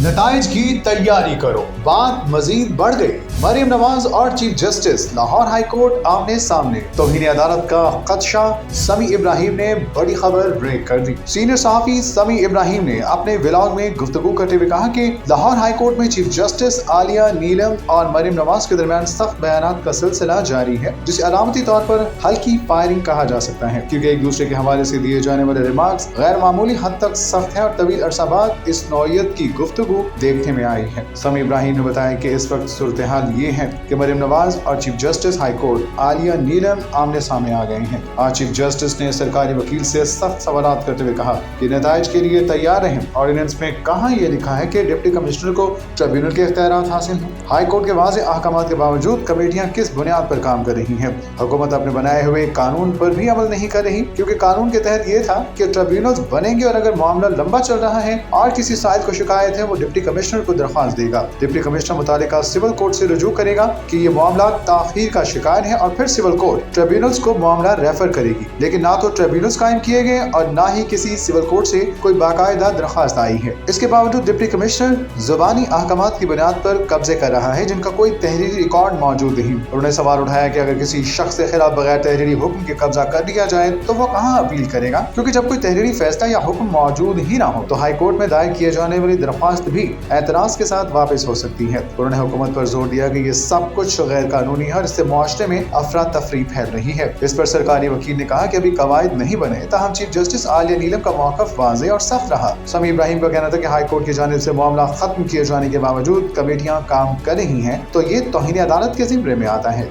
नताइज की तैयारी करो, बात मजीद बढ़ गई। मरियम नवाज और chief justice Lahore high court आमने सामने, तौहीन अदालत का खदशा। समी इब्राहिम ने बड़ी खबर ब्रेक कर दी। सीनियर सहाफी समी इब्राहिम ने अपने व्लॉग में गुफ्तगू करते हुए कहा कि लाहौर हाई कोर्ट में चीफ जस्टिस आलिया नीलम और मरियम नवाज के दरमियान सख्त बयानात का सिलसिला जारी है, जिसे अलामती तौर पर हल्की फायरिंग कहा जा सकता है, क्योंकि एक दूसरे के हवाले से दिए जाने वाले रिमार्क्स गैर मामूली हद तक सख्त है और तवील अरसा बाद इस नौयत की गुफ्तगू देखने में आई है। समी इब्राहिम ने बताया कि इस वक्त सूरत हाल ये है कि मरियम नवाज और चीफ जस्टिस हाई कोर्ट आलिया नीलम आमने सामने आ गए हैं। आज चीफ जस्टिस ने सरकारी वकील से सख्त सवालात करते हुए कहा कि नताइज के लिए तैयार रहें। ऑर्डिनेंस में कहाँ ये लिखा है कि डिप्टी कमिश्नर को ट्रिब्यूनल के इख्तियारात हासिल हैं? हाई कोर्ट के वाज़ेह अहकामात के बावजूद कमेटियां किस बुनियाद पर काम कर रही हैं? हुकूमत अपने बनाए हुए कानून पर भी अमल नहीं कर रही, क्योंकि कानून के तहत ये था कि ट्रिब्यूनल्स बनेंगे और अगर मामला लंबा चल रहा है और किसी साइल को शिकायत है, वो डिप्टी कमिश्नर को दरख्वास्त देगा। डिप्टी कमिश्नर मुतालिका सिविल कोर्ट से रुजू करेगा कि ये मामला ताखीर का शिकार है और फिर सिविल कोर्ट ट्रिब्यूनल्स को मामला रेफर करेगी। लेकिन ना तो ट्रिब्यूनल्स कायम किए गए और ना ही किसी सिविल कोर्ट से कोई बाकायदा दरख्वास्त आई है। इसके बावजूद डिप्टी कमिश्नर जुबानी अहकामात की बुनियाद पर कब्जे कर रहा है, जिनका कोई तहरीरी रिकॉर्ड मौजूद नहीं। उन्होंने सवाल उठाया कि अगर किसी शख्स के खिलाफ बगैर तहरीरी हुक्म के कब्जा कर लिया जाए तो वो कहाँ अपील करेगा, क्योंकि जब कोई तहरीरी फैसला या हुक्म मौजूद ही ना हो तो हाई कोर्ट में दायर किए जाने वाली दरख्वास्त भी एतराज के साथ वापस हो सकती है। उन्होंने हुकूमत पर जोर दिया कि ये सब कुछ गैर कानूनी है और इससे मुआशरे में अफरा तफरी फैल रही है। इस पर सरकारी वकील ने कहा कि अभी कवायद नहीं बने, ताहम चीफ जस्टिस आलिया नीलम का मौक़िफ़ वाज़ेह और सख्त रहा। समी इब्राहिम का कहना था कि हाई कोर्ट की जानिब से मामला खत्म किए जाने के बावजूद कमेटियां काम कर रही हैं, तो ये तौहीन अदालत के ज़िम्मे में आता है।